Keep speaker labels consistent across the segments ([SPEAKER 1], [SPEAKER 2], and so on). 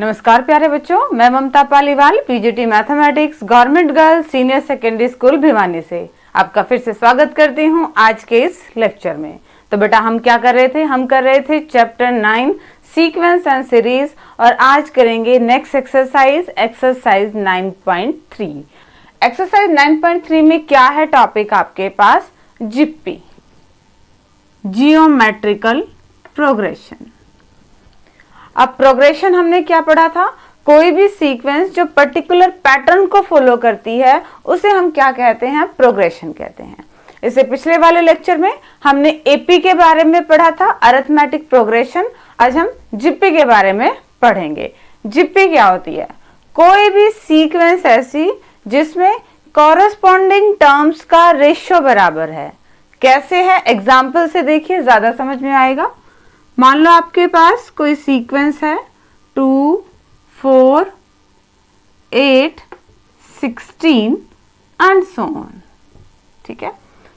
[SPEAKER 1] नमस्कार प्यारे बच्चों, मैं Mamta Paliwal PGT mathematics government girls senior secondary school Bhiwani से आपका फिर से स्वागत करती हूं आज के इस लेक्चर में। तो बेटा हम क्या कर रहे थे? हम कर रहे थे चैप्टर 9 सीक्वेंस एंड सीरीज और आज करेंगे नेक्स्ट एक्सरसाइज 9.3। एक्सरसाइज 9.3 में क्या है टॉपिक आपके पास? जिप्पी, जियोमेट्रिकल प्रोग्रेशन। अब प्रोग्रेशन हमने क्या पढ़ा था? कोई भी सीक्वेंस जो पर्टिकुलर पैटर्न को फॉलो करती है उसे हम क्या कहते हैं? प्रोग्रेशन कहते हैं। इससे पिछले वाले लेक्चर में हमने एपी के बारे में पढ़ा था, अरिथमेटिक प्रोग्रेशन। आज हम जिप्पी के बारे में पढ़ेंगे। जिप्पी क्या होती है? कोई भी सीक्वेंस ऐसी जिसमें कॉरस्पॉन्डिंग टर्म्स का रेशियो बराबर है। कैसे है? एग्जाम्पल से देखिए, ज्यादा समझ में आएगा। मान लो आपके पास कोई सीक्वेंस है 2, 4, 8, 16 एंड सो ऑन। ठीक है,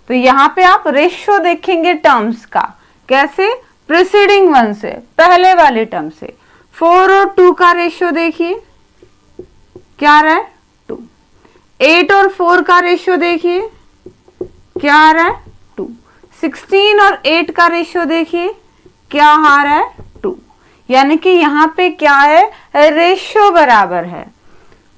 [SPEAKER 1] तो यहां पे आप रेशियो देखेंगे टर्म्स का। कैसे? प्रीसीडिंग वन से, पहले वाले टर्म से। 4 और 2 का रेशियो देखिए, क्या आ रहा है? 2। 8 और 4 का रेशियो देखिए, क्या आ रहा है? 2। 16 और 8 का रेशियो देखिए, क्या आ रहा है? 2। यानी कि यहाँ पे क्या है? रेशियो बराबर है।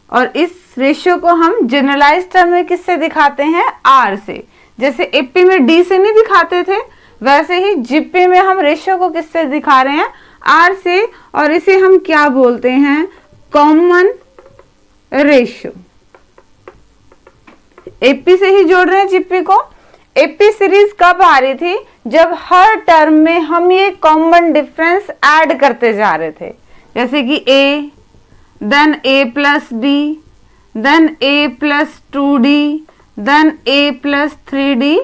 [SPEAKER 1] और इस रेशियो को हम जनरलाइज टर्म में किससे दिखाते हैं? आर से। जैसे एपी में डी से नहीं दिखाते थे, वैसे ही जिप्पी में हम रेशियो को किससे दिखा रहे हैं? आर से। और इसे हम क्या बोलते हैं? Common ratio. एपी से ही जोड़ रहे हैं जिप्पी को। एपी सीरीज कब आ रही थी? जब हर टर्म में हम ये कॉमन डिफरेंस ऐड करते जा रहे थे। जैसे कि a, then a plus D, then a plus 2d, then a plus 3d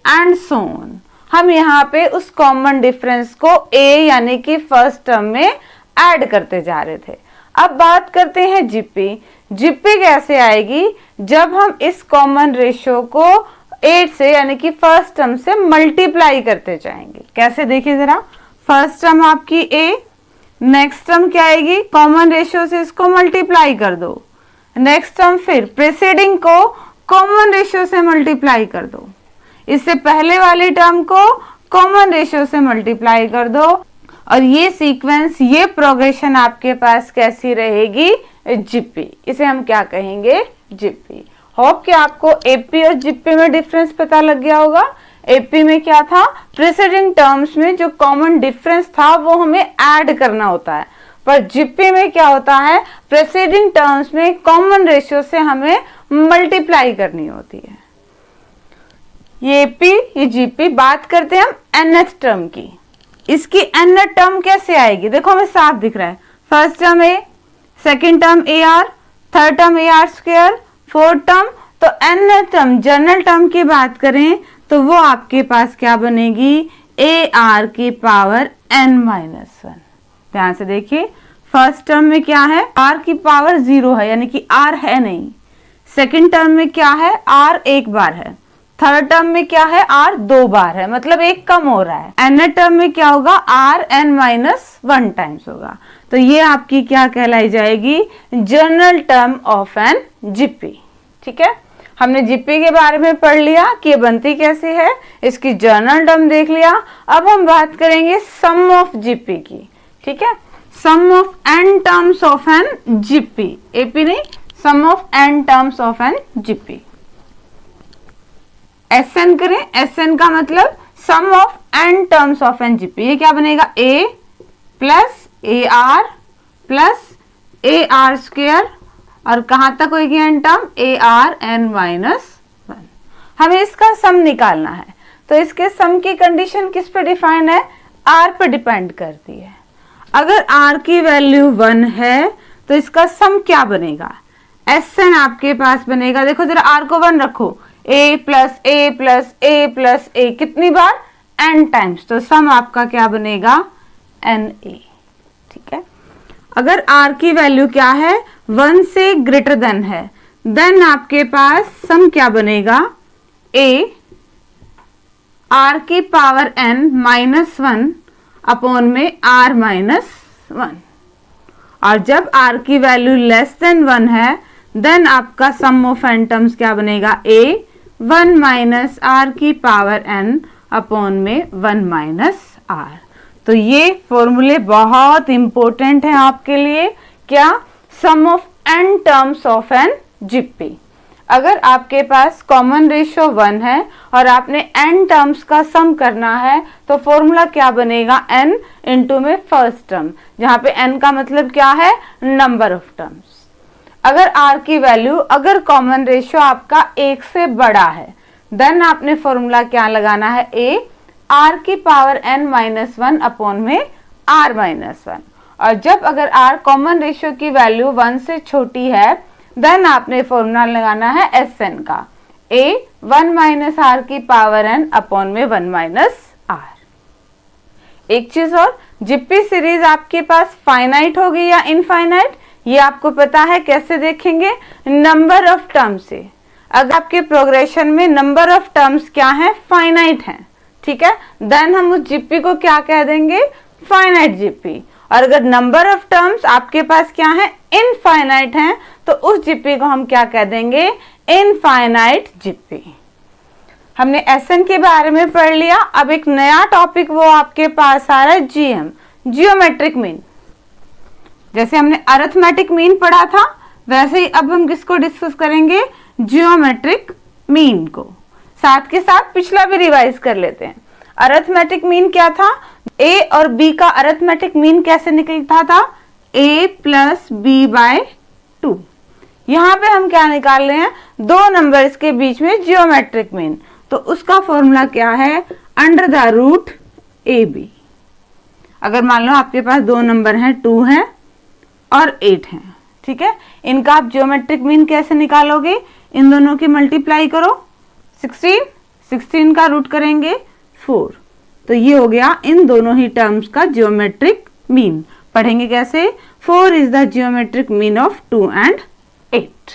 [SPEAKER 1] and so on. हम यहाँ पे उस कॉमन डिफरेंस को a यानी कि फर्स्ट टर्म में ऐड करते जा रहे थे। अब बात करते हैं जिप्पी। जिप्पी कैसे आएगी? जब हम इस कॉमन रेशियो को 8 से यानी कि फर्स्ट टर्म से मल्टीप्लाई करते जाएंगे। कैसे? देखिए जरा। फर्स्ट टर्म आपकी a, नेक्स्ट टर्म क्या आएगी? कॉमन रेशियो से इसको मल्टीप्लाई कर दो। नेक्स्ट टर्म फिर प्रीसीडिंग को कॉमन रेशियो से मल्टीप्लाई कर दो। इससे पहले वाले टर्म को कॉमन रेशियो से मल्टीप्लाई कर दो। और ये सीक्वेंस, ये प्रोग्रेशन आपके पास कैसी रहेगी? जिप्पी। इसे हम क्या कहेंगे? जिप्पी। होप कि आपको एपी और जिप्पी में डिफरेंस पता लग गया होगा। एपी में क्या था? प्रीसीडिंग टर्म्स में जो कॉमन डिफरेंस था वो हमें ऐड करना होता है। पर जिप्पी में क्या होता है? प्रीसीडिंग टर्म्स में कॉमन रेशियो से हमें मल्टीप्लाई करनी होती है। ये एपी, ये जिप्पी। बात करते हैं हम nth टर्म की। इसकी nth टर्म कैसे आएगी? देखो हमें साफ दिख रहा है। First term A, second term A R, third term A R square, fourth term. तो n टर्म, जनरल टर्म की बात करें तो वो आपके पास क्या बनेगी? ए आर की पावर n-1। ध्यान से देखिए, फर्स्ट टर्म में क्या है? r की पावर 0 है, यानी कि r है नहीं। सेकंड टर्म में क्या है? r एक बार है। थर्ड टर्म में क्या है? r 2 बार है, मतलब एक कम हो रहा है। n टर्म में क्या होगा? r n-1 टाइम्स होगा। तो ये आपकी क्या कहलाई जाएगी? General term of an GP. ठीक है, हमने जिप्पी के बारे में पढ़ लिया कि ये बनती कैसे है, इसकी जनरल टर्म देख लिया। अब हम बात करेंगे सम ऑफ जिप्पी की। ठीक है, sum of n terms of an GP. AP नहीं, sum of n terms of an GP. SN करें, SN का मतलब sum of n terms of an GP. ये क्या बनेगा? a plus AR plus AR square, और कहां तक होगी n टर्म? AR n-1। हमें इसका सम निकालना है, तो इसके सम की कंडीशन किस पे डिफाइन है? R पे डिपेंड करती है। अगर R की वैल्यू 1 है तो इसका सम क्या बनेगा? SN आपके पास बनेगा। देखो जरा, R को 1 रखो, A plus A plus A plus A कितनी बार? n times. तो सम आपका क्या बनेगा? NA। ठीक है, अगर R की वैल्यू क्या है? 1 से ग्रेटर देन है, देन आपके पास सम क्या बनेगा? A R की पावर n -1 अपॉन में R -1। और जब r की वैल्यू लेस देन 1 है देन आपका सम ऑफ n टर्म्स क्या बनेगा, a 1 माइनस r की पावर n अपॉन में 1 माइनस r। तो ये फॉर्मूले बहुत इंपॉर्टेंट है आपके लिए। क्या, sum of n terms of an GP. अगर आपके पास कॉमन रेशियो 1 है और आपने n टर्म्स का सम करना है तो फॉर्मूला क्या बनेगा, n इंटू में फर्स्ट टर्म, जहां पे n का मतलब क्या है, नंबर ऑफ टर्म्स। अगर r की वैल्यू, अगर कॉमन रेशियो आपका 1 से बड़ा है देन आपने फॉर्मूला क्या लगाना है, a r की पावर n माइनस 1 अपॉन में r माइनस 1। और जब अगर r कॉमन रेशियो की वैल्यू 1 से छोटी है देन आपने फॉर्मूला लगाना है Sn का, a 1 माइनस r की पावर n अपॉन में 1 माइनस r। एक चीज और, जीपी सीरीज आपके पास फाइनाइट होगी या इनफाइनाइट, ये आपको पता है। कैसे देखेंगे, नंबर ऑफ टर्म्स से। अगर आपके प्रोग्रेशन में नंबर ऑफ टर्म्स क्या है, फाइनाइट है, ठीक है, देन हम उस जीपी को क्या कह देंगे, फाइनाइट जीपी। और अगर नंबर ऑफ टर्म्स आपके पास क्या है, इनफाइनाइट है, तो उस जीपी को हम क्या कह देंगे, इनफाइनाइट जीपी। हमने Sn के बारे में पढ़ लिया। अब एक नया टॉपिक वो आपके पास आ रहा है, जीएम, जियोमेट्रिक मीन। जैसे हमने अरिथमेटिक मीन पढ़ा था वैसे ही अब हम किसको डिस्कस करेंगे, जियोमेट्रिक मीन को। साथ के साथ पिछला भी रिवाइज कर लेते हैं। अरिथमेटिक मीन क्या था, a और b का अरिथमेटिक मीन कैसे निकलता था, a प्लस बी बाय 2। यहाँ पे हम क्या निकाल रहे हैं, दो नंबर्स के बीच में जियोमेट्रिक मीन, तो उसका फॉर्मूला क्या है, अंडर द रूट ab। अगर मान लो आपके पास दो नंबर हैं, 2 है और 8 है, ठीक है, इनका आप जियोमेट्रिक मीन कैसे निकालोगे, इन दोनों की मल्टीप्लाई करो, 16 का रूट करेंगे 4, तो ये हो गया इन दोनों ही टर्म्स का जियोमेट्रिक मीन। पढ़ेंगे कैसे, 4 is the geometric mean of 2 and 8।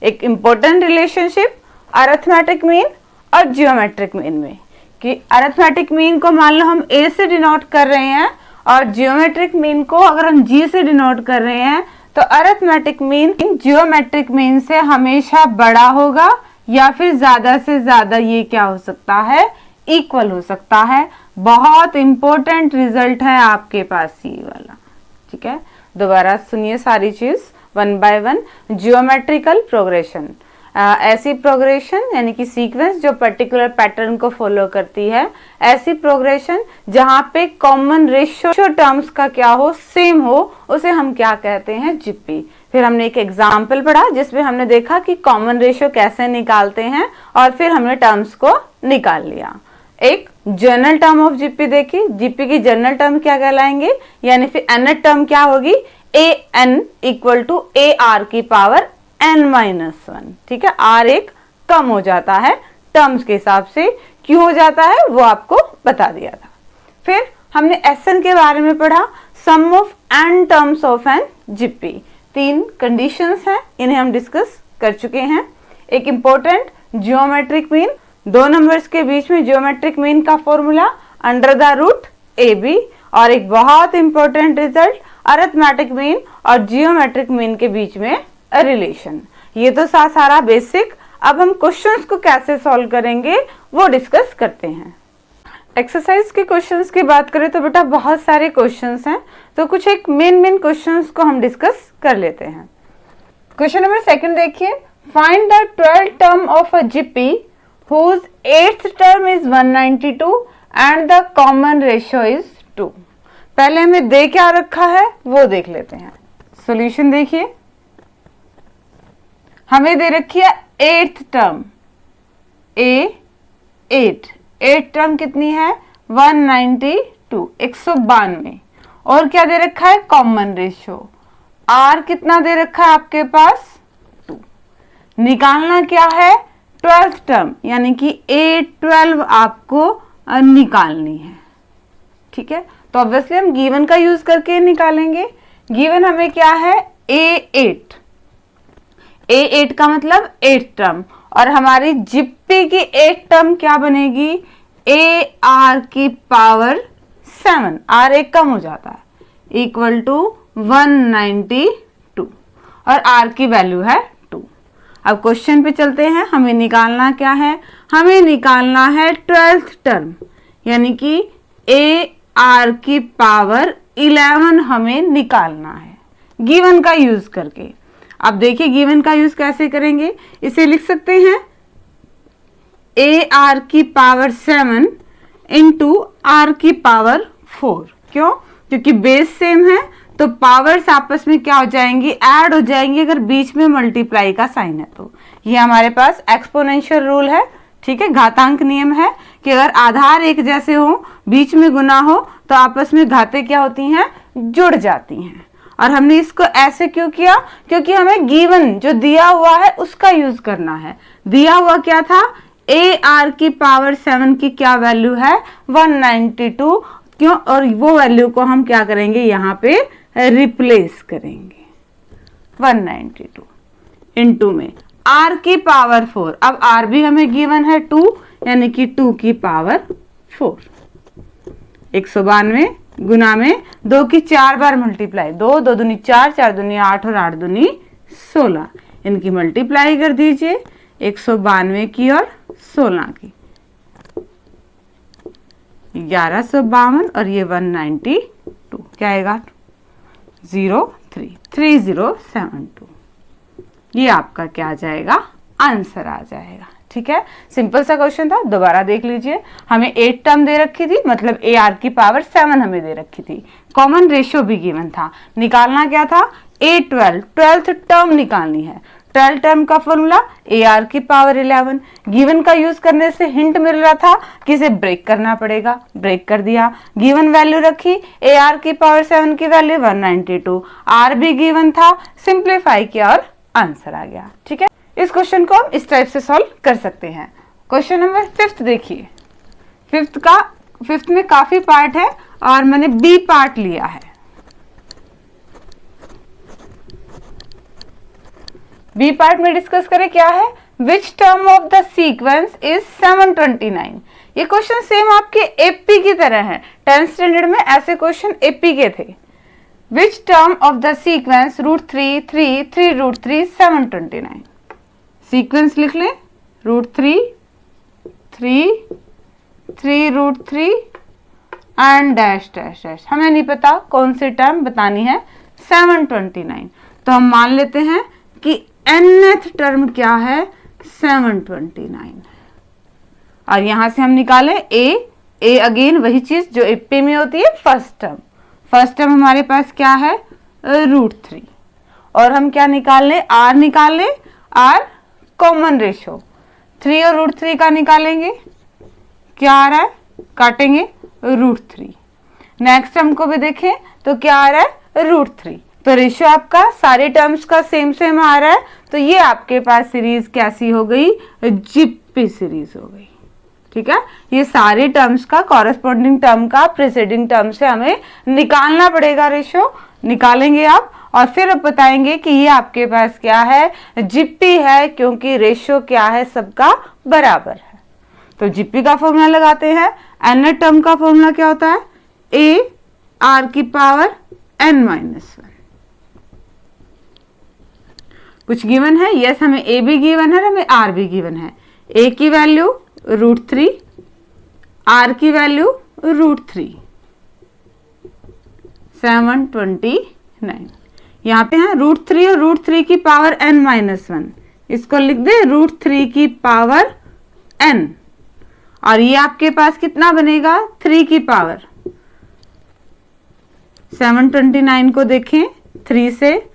[SPEAKER 1] एक इंपॉर्टेंट रिलेशनशिप अरिथमेटिक मीन और जियोमेट्रिक मीन में, कि अरिथमेटिक मीन को मान लो हम a से डिनोट कर रहे हैं और जियोमेट्रिक मीन को अगर हम g से डिनोट कर रहे हैं, तो अरिथमेटिक मीन जियोमेट्रिक मीन से हमेशा बड़ा होगा या फिर ज्यादा से ज्यादा ये क्या हो सकता है, इक्वल हो सकता है। बहुत इंपॉर्टेंट रिजल्ट है आपके पास ये वाला, ठीक है। दोबारा सुनिए सारी चीज 1 बाय 1। जियोमेट्रिकल प्रोग्रेशन, ऐसी प्रोग्रेशन यानी कि सीक्वेंस जो पर्टिकुलर पैटर्न को फॉलो करती है, ऐसी प्रोग्रेशन जहां पे कॉमन रेशियो टर्म्स का क्या हो, सेम हो, उसे हम क्या कहते हैं, जीपी। फिर हमने एक एग्जाम्पल पढ़ा जिसमें हमने देखा कि कॉमन रेशियो कैसे निकालते हैं और फिर हमने टर्म्स को निकाल लिया। एक जनरल टर्म ऑफ जीपी देखी, जीपी की जनरल टर्म क्या कहलाएंगे, यानी फिर nth टर्म क्या होगी, A N equal to A R की पावर n माइनस 1, ठीक है। r एक कम हो जाता है टर्म्स के हिसाब से, क्यों हो जाता है वो आपको बता दिया था। फिर हमने Sn के बारे में पढ़ा, sum of n terms of an GP. 3 conditions हैं, इन्हें हम डिस्कस कर चुके हैं। एक इंपॉर्टेंट जियोमेट्रिक मीन, दो नंबर्स के बीच में जियोमेट्रिक मीन का formula under the root ab, और एक बहुत इंपॉर्टेंट रिजल्ट अरिथमेटिक मीन और जियोमेट्रिक मीन के बीच में रिलेशन। ये तो सारा बेसिक। अब हम क्वेश्चंस को कैसे सॉल्व करेंगे वो डिस्कस करते हैं। एक्सरसाइज के क्वेश्चंस की बात करें तो बेटा बहुत सारे क्वेश्चंस हैं, तो कुछ एक मेन क्वेश्चंस को हम डिस्कस कर लेते हैं। क्वेश्चन नंबर 2 देखिए, find the 12th term of a GP whose 8th term is 192 and the common ratio is 2। पहले हमें दे क्या रखा है वो देख लेते हैं। सॉल्यूशन देखिए, हमें दे रखी है 8th टर्म, A8 टर्म कितनी है, 192, 192। और क्या दे रखा है, कॉमन रेशियो, R कितना दे रखा है आपके पास, 2। निकालना क्या है, 12th टर्म, यानी कि A12 आपको निकालनी है, ठीक है। तो ऑब्वियसली हम गिवन का यूज करके निकालेंगे। गिवन हमें क्या है, A8 का मतलब 8th टर्म, और हमारी जीपी की 8th टर्म क्या बनेगी, AR की पावर 7, R एक कम हो जाता है, इक्वल टू 192 और r की वैल्यू है 2। अब क्वेश्चन पे चलते हैं। हमें निकालना क्या है? हमें निकालना है 12th टर्म, यानी कि ar की पावर 11 हमें निकालना है गिवन का यूज करके। अब देखिए गिवन का यूज कैसे करेंगे, इसे लिख सकते हैं ar की पावर 7 इंटू r की पावर 4। क्यों? क्योंकि बेस सेम है तो पावर्स आपस में क्या हो जाएंगी? ऐड हो जाएंगी, अगर बीच में मल्टीप्लाई का साइन है तो। ये हमारे पास एक्सपोनेंशियल रूल है, ठीक है, घातांक नियम है कि अगर आधार एक जैसे हो, बीच में गुना हो, तो आपस में घातें क्या होती हैं? जुड़ जाती हैं। और हमने इसको ऐसे क्यों किया? क्योंकि हमें गिवन जो दिया हुआ है उसका यूज करना है। दिया हुआ क्या था? ar की पावर 7 की क्या वैल्यू है? 192। क्यों? और वो वैल्यू को हम क्या करेंगे? यहाँ पे रिप्लेस करेंगे 192 इंटू में r की पावर 4। अब r भी हमें गिवन है 2, यानी कि 2 की पावर 4। 192 गुना में 2 की 4 बार मल्टीप्लाई, 2 2 दूनी 4, 4 दूनी 8 और 8 दूनी 16। इनकी मल्टीप्लाई कर दीजिए 192 की और 16 की, 1152 और ये 192 क्या आएगा? 3072। ये आपका क्या आ जाएगा? आंसर आ जाएगा। ठीक है, सिंपल सा क्वेश्चन था, दोबारा देख लीजिए। हमें 8 टर्म दे रखी थी, मतलब ar की पावर 7 हमें दे रखी थी। कॉमन रेशियो भी गिवन था। निकालना क्या था? A12 12th टर्म निकालनी है। 12 टर्म का फॉर्मूला ar की पावर 11। गिवन का यूज करने से हिंट मिल रहा था कि इसे ब्रेक करना पड़ेगा, ब्रेक कर दिया। गिवन वैल्यू रखी, ar की पावर 7 की वैल्यू 192, r भी गिवन था, सिंप्लीफाई किया और आंसर आ गया। ठीक है, इस क्वेश्चन को हम इस टाइप से सॉल्व कर सकते हैं। क्वेश्चन नंबर 5 देखिए। 5th में काफी पार्ट है और मैंने बी पार्ट लिया है। बी पार्ट में डिस्कस करें क्या है? Which term of the sequence is 729। ये क्वेश्चन सेम आपके एपी की तरह है। 10th स्टैंडर्ड में ऐसे क्वेश्चन एपी के थे। Which term of the sequence √3 3 3 √3 729। Sequence लिख लें, √3 3 3 √3 एंड डैश डैश डैश। हमें नहीं पता कौन सी टर्म बतानी है, 729। तो हम मान लेते हैं कि nth टर्म क्या है? 729। और यहां से हम निकालें a अगेन वही चीज जो एपी में होती है, फर्स्ट टर्म। फर्स्ट टर्म हमारे पास क्या है? √3। और हम क्या निकाल लें? r निकाल लें। r कॉमन रेशियो 3 और √3 का निकालेंगे, क्या आ रहा है? काटेंगे √3। नेक्स्ट टर्म को भी देखें तो क्या आ रहा है? √3। तो रेशियो आपका सारे टर्म्स का सेम सेम आ रहा है। तो ये आपके पास सीरीज कैसी हो गई? जिप्पी सीरीज हो गई। ठीक है, ये सारे टर्म्स का कॉरेस्पॉन्डिंग टर्म का प्रीसीडिंग टर्म से हमें निकालना पड़ेगा। रेशियो निकालेंगे आप और फिर अब बताएंगे कि ये आपके पास क्या है? जिप्पी है, क्योंकि रेशियो क्या है? सबका बराबर है। तो जिप्पी का फॉर्मूला लगाते हैं। n टर्म का फॉर्मूला क्या होता है? a r की पावर n-1। कुछ गिवन है? यस, हमें a भी गिवन है, हमें r भी गिवन है। a की वैल्यू √3, r की वैल्यू √3 729। यहाँ पे है √3 और √3 की पावर n-1। इसको लिख दे √3 की पावर n। और ये आपके पास कितना बनेगा? 3 की पावर। 729 को देखें, 3 से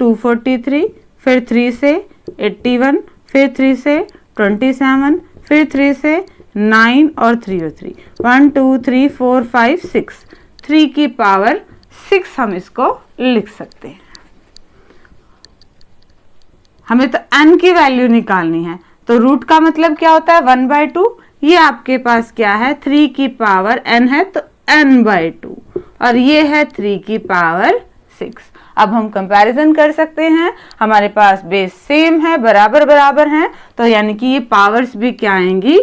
[SPEAKER 1] 243, फिर 3 से 81, फिर 3 से 27, फिर 3 से 9 और 3 और 3 1 2 3 4 5 6 3 की पावर 6 हम इसको लिख सकते हैं। हमें तो n की वैल्यू निकालनी है, तो रूट का मतलब क्या होता है? 1/2। ये आपके पास क्या है? 3 की पावर n है, तो n/2 और ये है 3 की पावर 6। अब हम कंपैरिजन कर सकते हैं, हमारे पास बेस सेम है, बराबर बराबर हैं, तो यानी कि ये पावर्स भी क्या आएंगी?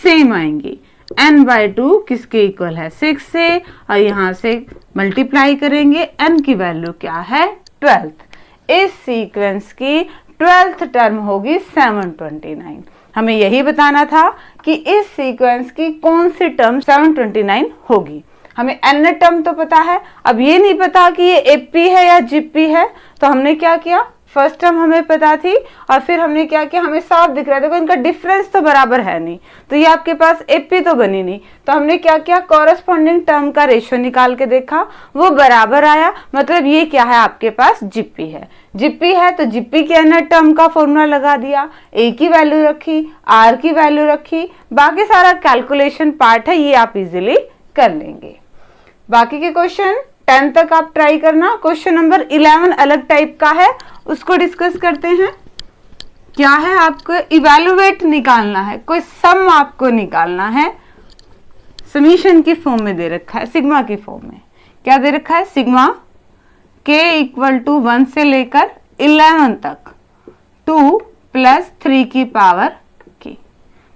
[SPEAKER 1] सेम आएंगी। n/2 किसके इक्वल है 6 से, और यहां से मल्टीप्लाई करेंगे, n की वैल्यू क्या है 12th। इस सीक्वेंस की 12th टर्म होगी 729। हमें यही बताना था कि इस सीक्वेंस की कौन सी टर्म 729 होगी। हमें n टर्म तो पता है, अब ये नहीं पता कि ये एपी है या जीपी है, तो हमने क्या किया, फर्स्ट टर्म हमें पता थी और फिर हमने क्या किया, हमें साफ दिख रहा है, देखो इनका डिफरेंस तो बराबर है नहीं, तो ये आपके पास एपी तो बनी नहीं, तो हमने क्या किया, कॉरेस्पॉन्डिंग टर्म का रेशियो निकाल के देखा, वो बराबर आया, मतलब ये क्या है आपके पास जीपी है। जीपी है तो जीपी के n टर्म का फॉर्मूला लगा दिया, ए की वैल्यू रखी, आर की वैल्यू रखी, बाकी सारा कैलकुलेशन पार्ट है ये आप इजीली कर लेंगे। बाकी के क्वेश्चन 10 तक आप ट्राई करना। क्वेश्चन नंबर 11 अलग टाइप का है, उसको डिस्कस करते हैं। क्या है, आपको इवैल्यूएट निकालना है, कोई सम आपको निकालना है, समीशन की फॉर्म में दे रखा है, सिग्मा की फॉर्म में। क्या दे रखा है, सिग्मा k = 1 से लेकर 11 तक 2 + 3 की पावर की।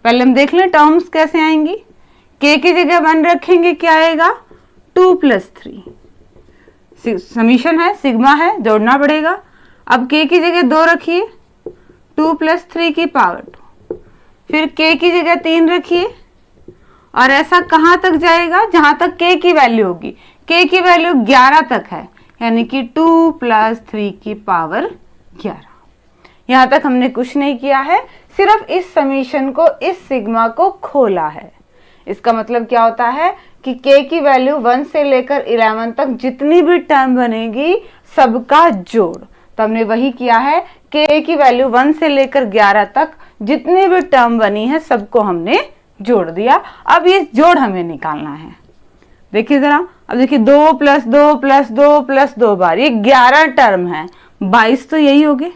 [SPEAKER 1] पहले हम देख लें टर्म्स कैसे आएंगी। k की जगह 1 रखेंगे, क्या आएगा 2 + 3, समीशन है, सिग्मा है, जोड़ना पड़ेगा। अब k की जगह 2 रखिए, 2 + 3 की पावर 2, फिर k की जगह 3 रखिए, और ऐसा कहाँ तक जाएगा, जहां तक k की वैल्यू होगी। k की वैल्यू 11 तक है, यानी कि 2 + 3 की पावर 11। यहां तक हमने कुछ नहीं किया है, सिर्फ इस समीशन को, इस सिग्मा को खोला है। इसका मतलब क्या होता है कि k की वैल्यू 1 से लेकर 11 तक जितनी भी टर्म बनेगी सबका जोड़। तो हमने वही किया है, k की वैल्यू 1 से लेकर 11 तक जितनी भी टर्म बनी है सबको हमने जोड़ दिया। अब ये जोड़ हमें निकालना है। देखिए जरा, अब देखिए 2 + 2 + 2 + 2 बार, ये 11 टर्म है, 22 तो यही होगे,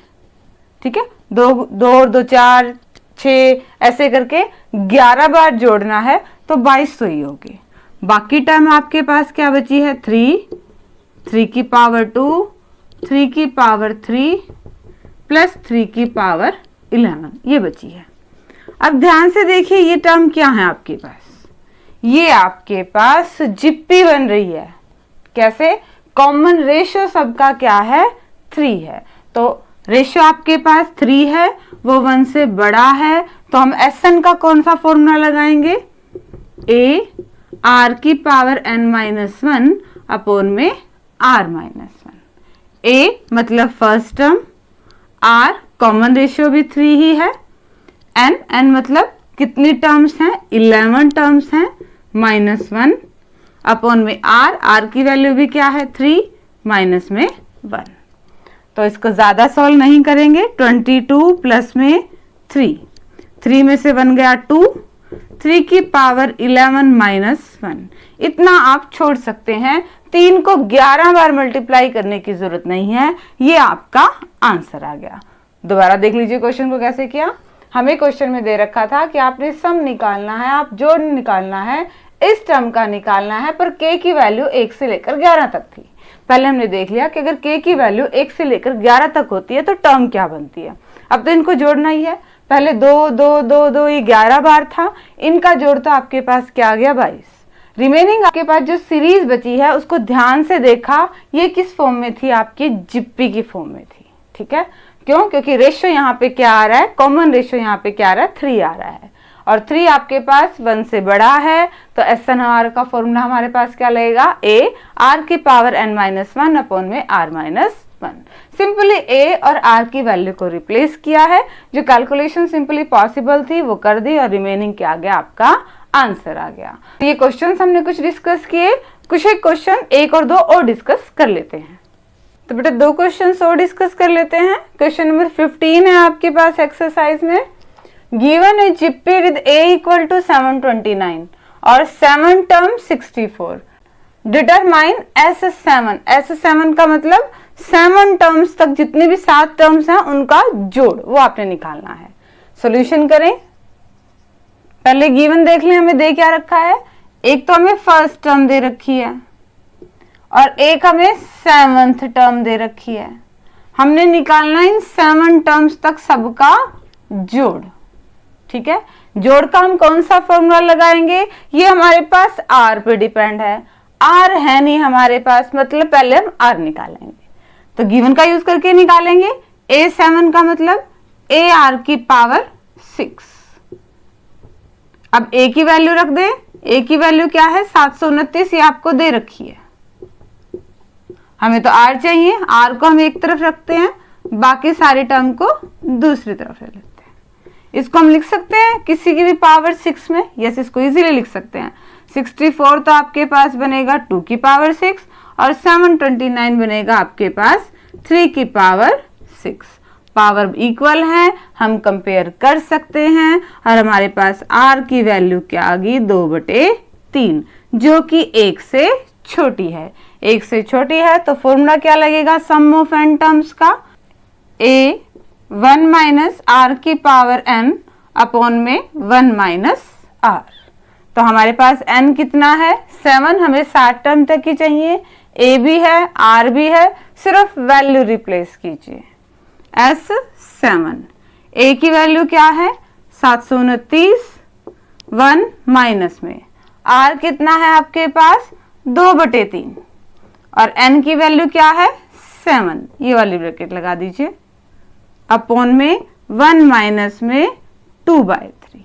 [SPEAKER 1] ठीक है। 2 और 2 4 6 ऐसे करके 11 बार जोड़ना है, तो 22 तो ही होगे। बाकी टर्म आपके पास क्या बची है, 3 की पावर 2, 3 की पावर 3 + 3 की पावर 11, ये बची है। अब ध्यान से देखिए ये टर्म क्या है आपके पास, ये आपके पास जीपी बन रही है। कैसे, कॉमन रेशियो सबका क्या है 3 है, तो रेशियो आपके पास 3 है, वो 1 से बड़ा है, तो हम SN का कौन सा फॉर्मूला लगाएंगे, a r की पावर n-1 अपॉन में r-1। a मतलब first term, r common ratio भी 3 ही है, n मतलब कितनी टर्म्स हैं, 11 टर्म्स हैं, -1 अपॉन में r की वैल्यू भी क्या है 3 माइनस में 1। तो इसको ज्यादा सॉल्व नहीं करेंगे, 22 प्लस में 3 में से बन गया 2, 3 की पावर 11 -1, इतना आप छोड़ सकते हैं। 3 को 11 बार मल्टीप्लाई करने की जरूरत नहीं है, ये आपका आंसर आ गया। दोबारा देख लीजिए क्वेश्चन को कैसे किया। हमें क्वेश्चन में दे रखा था कि आपने सम निकालना है, आप जोड़ निकालना है, इस टर्म का निकालना है, पर k की वैल्यू 1 से लेकर 11 तक थी। पहले हमने देख लिया कि अगर k की वैल्यू 1 से लेकर 11 तक होती है तो टर्म क्या बनती है। अब तो इनको जोड़ना ही है, पहले 2 2 2 2 ये 11 बार था, इनका जोड़ तो आपके पास क्या आ गया 22। रिमेनिंग आपके पास जो सीरीज बची है उसको ध्यान से देखा, ये किस फॉर्म में थी, आपकी जीपी की फॉर्म में थी, ठीक है। क्यों, क्योंकि रेशियो यहाँ पे क्या आ रहा है, कॉमन रेशियो यहाँ पे क्या आ रहा है 3 आ रहा है, और 3 आपके पास 1 से बड़ा है, तो SN का फॉर्मूला हमारे पास क्या लगेगा, a r की पावर n-1 अपॉन में r-1। सिंपली a और r की वैल्यू को रिप्लेस किया है, जो कैलकुलेशन सिंपली पॉसिबल थी वो कर दी, और रिमेनिंग क्या आ गया, आपका आंसर आ गया। ये क्वेश्चंस हमने कुछ डिस्कस किए, कुछ एक क्वेश्चन 1 और 2 और डिस्कस कर लेते हैं। तो बेटा 2 क्वेश्चन और डिस्कस कर लेते हैं। क्वेश्चन नंबर 15 है आपके पास एक्सरसाइज में, given A GP with a = 729 और 7 टर्म 64, डिटरमाइन S7 का मतलब 7 टर्म्स तक जितने भी 7 टर्म्स हैं उनका जोड़, वो आपने निकालना है। सॉल्यूशन करें, पहले गिवन देख लें, हमें दे क्या रखा है, एक तो हमें फर्स्ट टर्म दे रखी है और एक हमें 7th टर्म दे रखी है। हमने निकालना इन 7 टर्म्स तक सबका जोड़, ठीक है। जोड़ का हम कौन सा फॉर्मूला लगाएंगे, ये हमारे पास r पे डिपेंड है, r है नहीं हमारे पास, मतलब पहले हम r निकालेंगे, तो गिवन का यूज करके निकालेंगे। a7 का मतलब ar की पावर 6। अब a की वैल्यू रख दे, a की वैल्यू क्या है 729, ये आपको दे रखी है, हमें तो r चाहिए, r को हम एक तरफ रखते हैं, बाकी सारी टर्म को दूसरी तरफ ले लेते हैं। इसको हम लिख सकते हैं किसी की भी पावर 6 में, यस इसको इजीली लिख सकते हैं। 64 तो आपके पास बनेगा 2 की पावर 6 और 729 बनेगा आपके पास 3 की पावर 6। पावर इक्वल है, हम कंपेयर कर सकते हैं और हमारे पास r की वैल्यू क्या आ गई 2/3, जो कि 1 से छोटी है। 1 से छोटी है तो फॉर्मूला क्या लगेगा सम ऑफ n टर्म्स का, a 1 माइनस r की पावर n अपॉन में 1 माइनस r। तो हमारे पास n कितना है 7, हमें 7 टर्म तक की चाहिए, a भी है r भी है, सिर्फ वैल्यू रिप्लेस कीजिए s7। a की वैल्यू क्या है 729, 1 माइनस में r कितना है आपके पास 2/3 और n की वैल्यू क्या है 7, ये वाली ब्रैकेट लगा दीजिए, अपॉन में 1 माइनस में 2/3।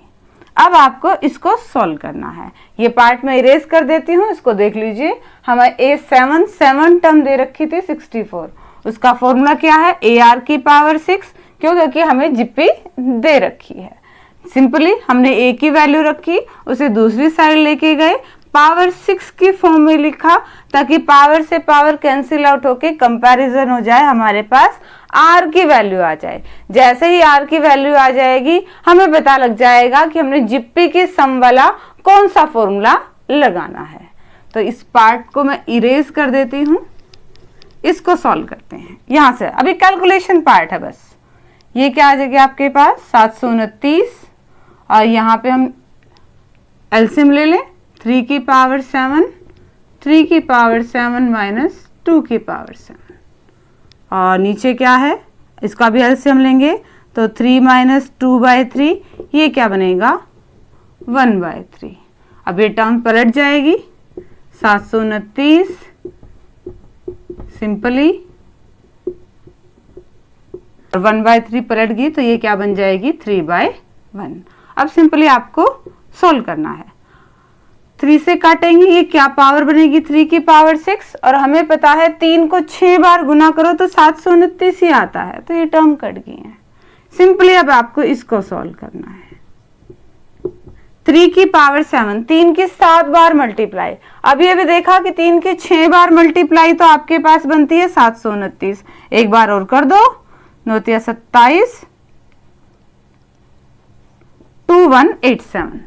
[SPEAKER 1] अब आपको इसको सॉल्व करना है, ये पार्ट में इरेज कर देती हूँ, इसको देख लीजिए। हमें a7 7 टर्म दे रखी थी 64, उसका फॉर्मूला क्या है ar की पावर 6, क्यों, क्योंकि हमें जीपी दे रखी है। सिंपली हमने a की वैल्यू रखी, उसे दूसरी साइड लेके गए, पावर 6 की फॉर्म में लिखा, ताकि पावर से पावर कैंसिल आउट होके कंपैरिजन हो जाए, हमारे पास r की वैल्यू आ जाए। जैसे ही r की वैल्यू आ जाएगी हमें पता लग जाएगा कि हमने जीपी की सम वाला कौन सा फॉर्मूला लगाना है। तो इस पार्ट को मैं इरेज कर देती हूँ, इसको सॉल्व करते हैं यहां से। अभी कैलकुलेशन पार्ट है बस। ये क्या आ जाएगा आपके पास 729 और यहाँ पे हम एलसीएम ले लें, 3 की पावर 7, 3 की पावर 7 माइनस 2 की पावर 7 और नीचे क्या है इसका भी एलसीएम लेंगे, तो 3 माइनस 2/3, ये क्या बनेगा 1/3। अब ये टर्म पलट जाएगी, 729 सिंपली 1/3 पलट गई, तो ये क्या बन जाएगी 3/1। अब सिंपली आपको सोल्व करना है, 3 से काटेंगे, ये क्या पावर बनेगी 3 की पावर 6 और हमें पता है 3 को 6 बार गुना करो तो 729 ही आता है, तो ये टर्म कट गई है। सिंपली अब आपको इसको सॉल्व करना है। 3 की पावर 7, 3 की 7 बार मल्टीप्लाई, अभी अभी देखा कि 3 की 6 बार मल्टीप्लाई तो आपके पास बनती है 729। एक बार और कर दो, 9 × 27, 2187,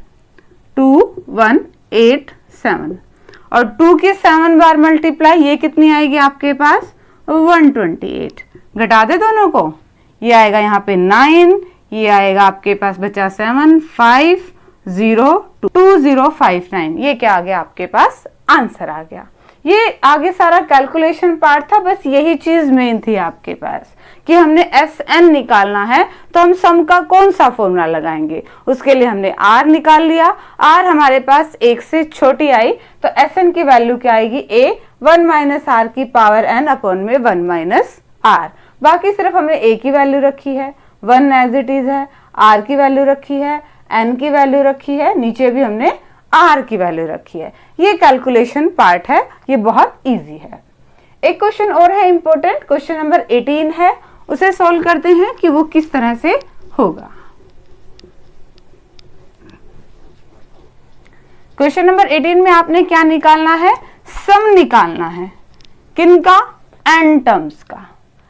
[SPEAKER 1] 2187 और 2 की 7 बार मल्टीप्लाई, ये कितनी आएगी आपके पास 128। घटा दे दोनों को, ये आएगा यहाँ पे 9, ये आएगा आपके पास बचा 7, 5 0 2059, ये क्या आ गया आपके पास आंसर आ गया। ये आगे सारा कैलकुलेशन पार्ट था, बस यही चीज मेन थी आपके पास कि हमने SN निकालना है तो हम सम का कौन सा फॉर्मूला लगाएंगे। उसके लिए हमने R निकाल लिया, R हमारे पास 1 से छोटी आई तो SN की वैल्यू क्या आएगी A 1 माइनस R की पावर N अपॉन में 1 माइनस R। बाकी सिर्फ हमने A की वैल्यू रखी है, 1 एज इट इज है, R की वैल्यू रखी है, N की वैल्यू रखी है, नीचे भी हमने R की वैल्यू रखी है। ये कैलकुलेशन पार्ट है, ये बहुत इजी है। एक क्वेश्चन और है इंपॉर्टेंट, क्वेश्चन नंबर 18 है, उसे सॉल्व करते हैं कि वो किस तरह से होगा। क्वेश्चन नंबर 18 में आपने क्या निकालना है, सम निकालना है, किनका n टर्म्स का,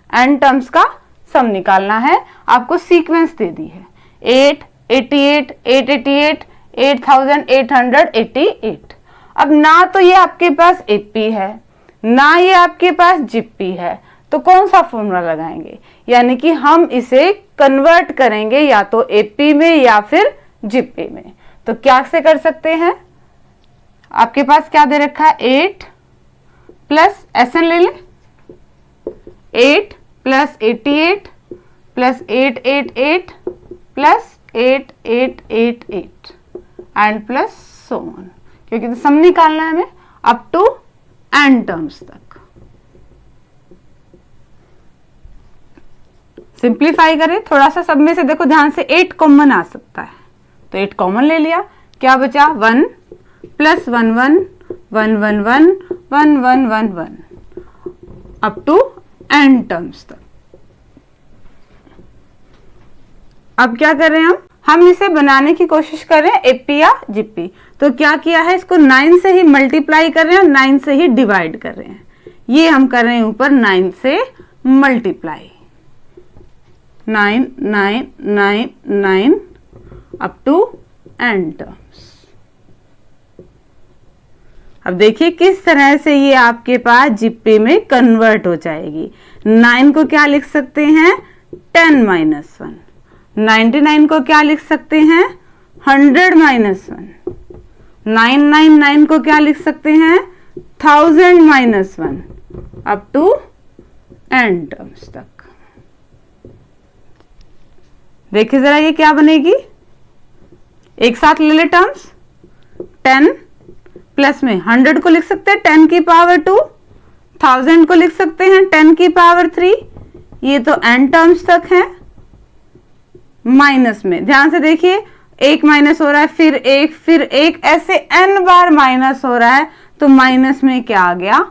[SPEAKER 1] n टर्म्स का सम निकालना है। आपको सीक्वेंस दे दी है 8 88 888 8888। अब ना तो ये आपके पास एपी है ना ये आपके पास जीपी है, तो कौन सा फॉर्मूला लगाएंगे, यानी कि हम इसे कन्वर्ट करेंगे या तो एपी में या फिर जीपी में। तो क्या से कर सकते हैं, आपके पास क्या दे रखा है 8 प्लस SN ले लें, 8 plus 88 plus 888 plus 8 8 8 8 and plus so on, क्योंकि तो सम निकालना है हमें अप टू n टर्म्स तक। सिंप्लीफाई करें थोड़ा सा, सब में से देखो ध्यान से 8 कॉमन आ सकता है, तो 8 कॉमन ले लिया, क्या बचा 1 plus 1 1 1 1 1 1 1 1 1 up to n terms तक। अब क्या कर रहे हैं हम इसे बनाने की कोशिश कर रहे हैं एपी या जीपी। तो क्या किया है, इसको 9 से ही मल्टीप्लाई कर रहे हैं और 9 से ही डिवाइड कर रहे हैं। ये हम कर रहे हैं ऊपर 9 से multiply, 9 9 9 9 up to n terms. अब देखिए किस तरह से ये आपके पास जीपी में कन्वर्ट हो जाएगी। 9 को क्या लिख सकते हैं 10 माइनस 1, 99 को क्या लिख सकते हैं 100 माइनस 1, 999 को क्या लिख सकते हैं 1000 minus 1 up to n terms तक। देखिए जरा ये क्या बनेगी, एक साथ ले ले टर्म्स, 10 प्लस में 100 को लिख सकते हैं 10 की पावर 2, 1000 को लिख सकते हैं 10 की पावर 3, ये तो n टर्म्स तक है। माइनस में ध्यान से देखिए, एक माइनस हो रहा है, फिर एक ऐसे n बार माइनस हो रहा है, तो माइनस में क्या आ गया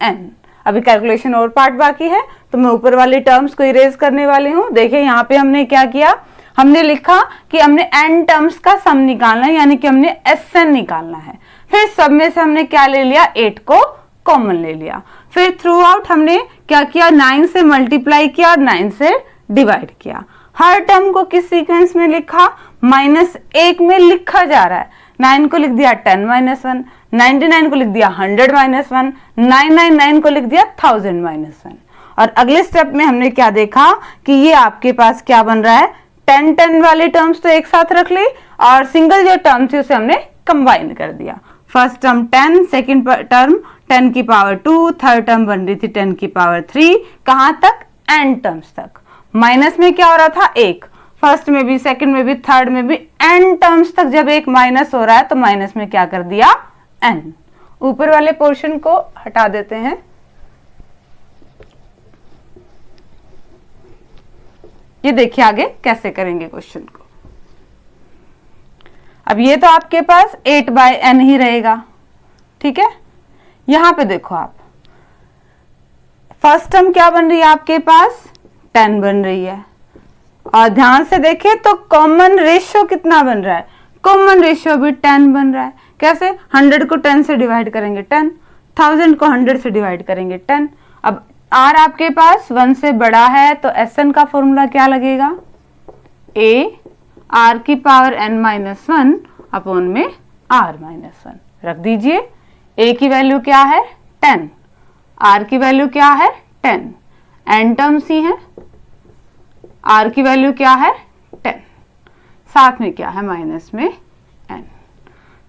[SPEAKER 1] n। अभी कैलकुलेशन और पार्ट बाकी है, तो मैं ऊपर वाली टर्म्स को इरेज करने वाली हूं। देखिए यहाँ पे हमने क्या किया, हमने लिखा कि हमने n टर्म्स का सम निकालना है, यानी कि हमने SN निकालना है। फिर सब में से हमने क्या ले लिया 8 को कॉमन ले लिया। फिर थ्रू आउट हमने क्या किया 9 से मल्टीप्लाई किया और 9 से डिवाइड किया। हर टर्म को किस सीक्वेंस में लिखा, -1 में लिखा जा रहा है। 9 को लिख दिया 10 माइनस 1, 99 को लिख दिया 100 माइनस 1, 999 को लिख दिया 1000 माइनस 1। और अगले स्टेप में हमने क्या देखा कि ये आपके पास क्या बन रहा है, 10 10 वाले टर्म्स तो एक साथ रख ली और सिंगल जो टर्म थी उसे हमने कंबाइन कर दिया। फर्स्ट टर्म 10, सेकेंड टर्म 10 की पावर 2, थर्ड टर्म बन रही थी 10 की पावर 3, कहां तक n टर्म्स तक। माइनस में क्या हो रहा था 1, फर्स्ट में भी सेकंड में भी थर्ड में भी n टर्म्स तक जब एक माइनस हो रहा है तो माइनस में क्या कर दिया n। ऊपर वाले पोर्शन को हटा देते हैं। ये देखिए आगे कैसे करेंगे क्वेश्चन को। अब ये तो आपके पास 8/n ही रहेगा, ठीक है। यहां पे देखो आप, फर्स्ट टर्म क्या बन रही है आपके पास 10 बन रही है, और ध्यान से देखें तो कॉमन रेशियो कितना बन रहा है, कॉमन रेशियो भी 10 बन रहा है। कैसे, 100 को 10 से डिवाइड करेंगे 10, 1000 को 100 से डिवाइड करेंगे 10। अब r आपके पास 1 से बड़ा है तो SN का फॉर्मूला क्या लगेगा, a r की पावर n-1 अपॉन में r-1 रख दीजिए। a की वैल्यू क्या है 10, r की वैल्यू क्या है 10, n टर्म्स ही है, r की वैल्यू क्या है 10, साथ में क्या है माइनस में n।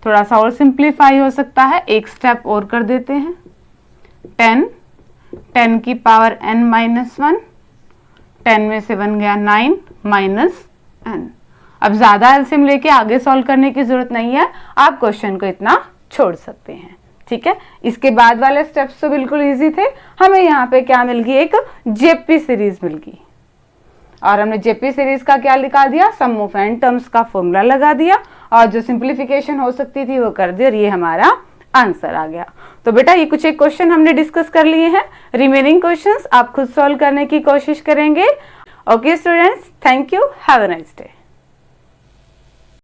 [SPEAKER 1] थोड़ा सा और सिंप्लीफाई हो सकता है, एक स्टेप और कर देते हैं। 10 की पावर n-1, 10 में से बन गया 9 माइनस n। अब ज्यादा एलसीएम लेके आगे सॉल्व करने की जरूरत नहीं है, आप क्वेश्चन को इतना छोड़ सकते हैं, ठीक है। इसके बाद वाले स्टेप्स तो बिल्कुल इजी थे। हमें यहाँ पे क्या मिल गई, एक जेपी सीरीज मिल गई, और हमने जेपी सीरीज का क्या लिखा दिया, सम ऑफ n टर्म्स का फॉर्मूला लगा दिया, और जो सिंप्लीफिकेशन हो सकती थी वो कर दी, और ये हमारा आंसर आ गया। तो बेटा ये कुछ एक क्वेश्चन हमने डिस्कस कर लिए हैं, रिमेनिंग क्वेश्चंस आप खुद सॉल्व करने की कोशिश करेंगे। Okay students, thank you, have a nice day.